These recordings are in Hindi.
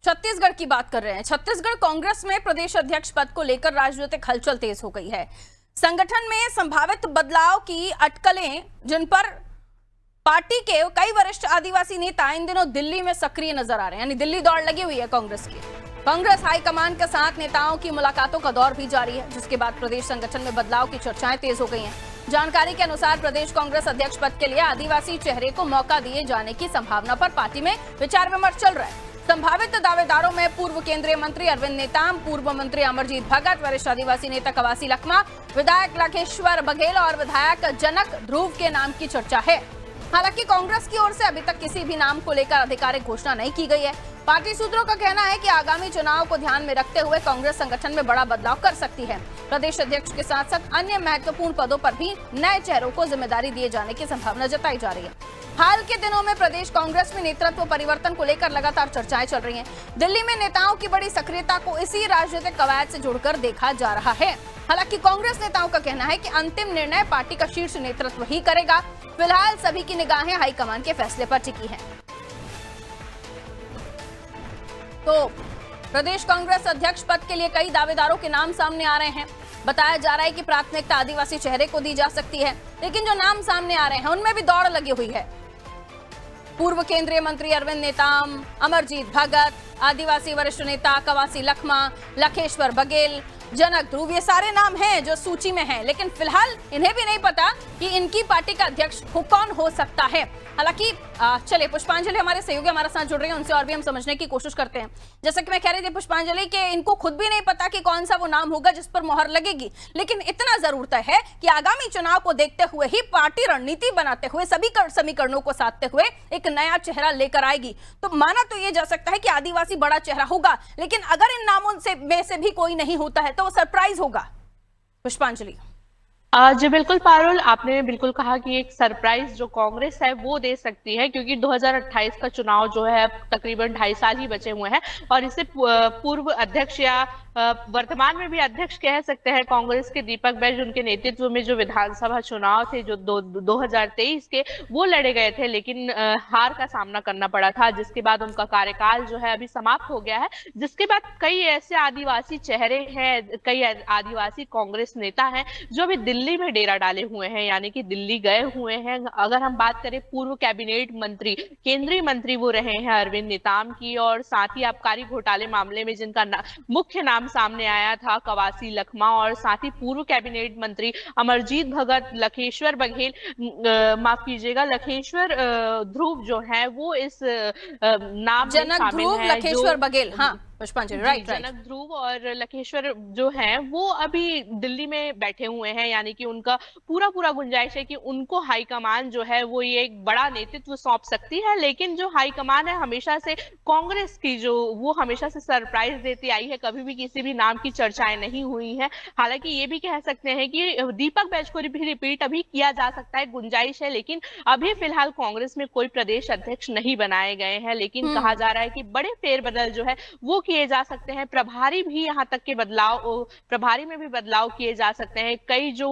छत्तीसगढ़ की बात कर रहे हैं। छत्तीसगढ़ कांग्रेस में प्रदेश अध्यक्ष पद को लेकर राजनीतिक हलचल तेज हो गई है। संगठन में संभावित बदलाव की अटकलें, जिन पर पार्टी के कई वरिष्ठ आदिवासी नेता इन दिनों दिल्ली में सक्रिय नजर आ रहे हैं, यानी दिल्ली दौड़ लगी हुई है कांग्रेस की। कांग्रेस हाईकमान के साथ नेताओं की मुलाकातों का दौर भी जारी है, जिसके बाद प्रदेश संगठन में बदलाव की चर्चाएं तेज हो गई हैं। जानकारी के अनुसार प्रदेश कांग्रेस अध्यक्ष पद के लिए आदिवासी चेहरे को मौका दिए जाने की संभावना पर पार्टी में विचार विमर्श चल रहा है। संभावित दावेदारों में पूर्व केंद्रीय मंत्री अरविंद नेताम, पूर्व मंत्री अमरजीत भगत, वरिष्ठ आदिवासी नेता कवासी लखमा, विधायक लखेश्वर बघेल और विधायक जनक ध्रुव के नाम की चर्चा है। हालांकि कांग्रेस की ओर से अभी तक किसी भी नाम को लेकर आधिकारिक घोषणा नहीं की गई है। पार्टी सूत्रों का कहना है कि आगामी चुनाव को ध्यान में रखते हुए कांग्रेस संगठन में बड़ा बदलाव कर सकती है। प्रदेश अध्यक्ष के साथ साथ अन्य महत्वपूर्ण पदों पर भी नए चेहरों को जिम्मेदारी दिए जाने की संभावना जताई जा रही है। हाल के दिनों में प्रदेश कांग्रेस में नेतृत्व परिवर्तन को लेकर लगातार चर्चाएं चल रही हैं। दिल्ली में नेताओं की बड़ी सक्रियता को इसी राजनीतिक कवायद से जुड़कर देखा जा रहा है। हालांकि कांग्रेस नेताओं का कहना है कि अंतिम निर्णय पार्टी का शीर्ष नेतृत्व ही करेगा। फिलहाल सभी की निगाहें हाईकमान के फैसले पर टिकी हैं। तो प्रदेश कांग्रेस अध्यक्ष पद के लिए कई दावेदारों के नाम सामने आ रहे हैं। बताया जा रहा है कि प्राथमिकता आदिवासी चेहरे को दी जा सकती है, लेकिन जो नाम सामने आ रहे हैं उनमें भी दौड़ लगी हुई है। पूर्व केंद्रीय मंत्री अरविंद नेताम, अमरजीत भगत, आदिवासी वरिष्ठ नेता कवासी लखमा, लखेश्वर बघेल, जनक ध्रुव, ये सारे नाम हैं जो सूची में हैं, लेकिन फिलहाल इन्हें भी नहीं पता कि इनकी पार्टी का अध्यक्ष कौन हो सकता है। हालांकि चलिए, पुष्पांजलि हमारे सहयोगी हमारे साथ जुड़ रहे हैं, उनसे और भी हम समझने की कोशिश करते हैं। जैसा कि मैं कह रही थी पुष्पांजलि कि इनको खुद भी नहीं पता कि कौन सा वो नाम होगा जिस पर मोहर लगेगी, लेकिन इतना जरूर तय है कि आगामी चुनाव को देखते हुए ही पार्टी रणनीति बनाते हुए, सभी समीकरणों को साधते हुए एक नया चेहरा लेकर आएगी। तो माना तो ये जा सकता है कि आदिवासी बड़ा चेहरा होगा, लेकिन अगर इन नामों में से भी कोई नहीं होता है तो वो सरप्राइज होगा। पुष्पांजलि जी बिल्कुल पारुल, आपने बिल्कुल कहा कि एक सरप्राइज जो कांग्रेस है वो दे सकती है, क्योंकि 2028 का चुनाव जो है तकरीबन 2.5 साल ही बचे हुए हैं और इसे पूर्व अध्यक्ष या वर्तमान में भी अध्यक्ष कह सकते हैं कांग्रेस के दीपक बैज, उनके नेतृत्व में जो विधानसभा चुनाव थे जो 2023 के वो लड़े गए थे, लेकिन हार का सामना करना पड़ा था, जिसके बाद उनका कार्यकाल जो है अभी समाप्त हो गया है। जिसके बाद कई ऐसे आदिवासी चेहरे हैं, कई आदिवासी कांग्रेस नेता हैं जो अभी दिल्ली में डेरा डाले हुए हैं, यानी कि दिल्ली गए हुए हैं। अगर हम बात करें पूर्व कैबिनेट मंत्री, केंद्रीय मंत्री वो रहे हैं अरविंद नेताम की, और साथ ही आबकारी घोटाले मामले में जिनका मुख्य नाम सामने आया था कवासी लखमा, और साथ ही पूर्व कैबिनेट मंत्री अमरजीत भगत, लखेश्वर बघेल, माफ कीजिएगा लखेश्वर ध्रुव जो है वो इस नाम में शामिल है। लखेश्वर बघेल, हाँ पुष्पांजलि, राइट। जनक ध्रुव और लखेश्वर जो हैं वो अभी दिल्ली में बैठे हुए हैं, यानी कि उनका पूरा गुंजाइश है कि उनको हाईकमान जो है वो ये एक बड़ा नेतृत्व सौंप सकती है। लेकिन जो हाईकमान है हमेशा से कांग्रेस की, जो वो हमेशा से सरप्राइज देती आई है, कभी भी किसी भी नाम की चर्चाएं नहीं हुई है। हालांकि ये भी कह सकते हैं कि दीपक बैज को भी रिपीट अभी किया जा सकता है, गुंजाइश है, लेकिन अभी फिलहाल कांग्रेस में कोई प्रदेश अध्यक्ष नहीं बनाए गए हैं। लेकिन कहा जा रहा है कि बड़े फेरबदल जो है वो किए जा सकते हैं, प्रभारी भी यहाँ तक के बदलाव, प्रभारी में भी बदलाव किए जा सकते हैं। कई जो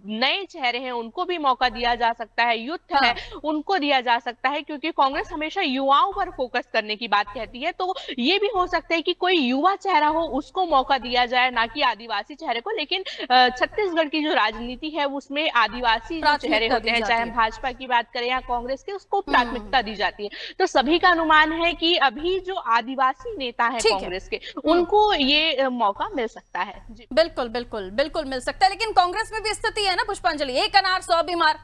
नए चेहरे हैं उनको भी मौका दिया जा सकता है, यूथ है उनको दिया जा सकता है, क्योंकि कांग्रेस हमेशा युवाओं पर फोकस करने की बात कहती है। तो ये भी हो सकता है कि कोई युवा चेहरा हो उसको मौका दिया जाए, ना कि आदिवासी चेहरे को। लेकिन छत्तीसगढ़ की जो राजनीति है उसमें आदिवासी जो चेहरे होते हैं, चाहे हम भाजपा की बात करें या कांग्रेस की, उसको प्राथमिकता दी जाती है। तो सभी का अनुमान है कि अभी जो आदिवासी नेता है कांग्रेस के, उनको ये मौका मिल सकता है। जी बिल्कुल बिल्कुल बिल्कुल मिल सकता है। लेकिन कांग्रेस में भी स्थिति है ना पुष्पांजलि, एक अनार 100 बीमार।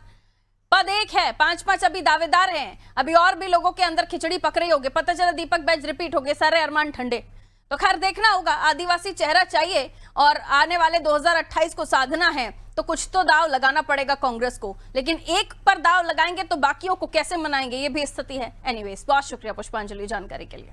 पद एक है, 5-5 अभी दावेदार हैं, अभी और भी लोगों के अंदर खिचड़ी पक रही होगी। पता चला दीपक बैज रिपीट हो गए, सारे अरमान ठंडे। तो खैर देखना होगा, आदिवासी चेहरा चाहिए और आने वाले 2028 को साधना है, तो कुछ तो दाव लगाना पड़ेगा कांग्रेस को। लेकिन एक पर दाव लगाएंगे तो बाकियों को कैसे मनाएंगे, ये भी स्थिति है। एनीवेज, बहुत शुक्रिया पुष्पांजलि जानकारी के लिए।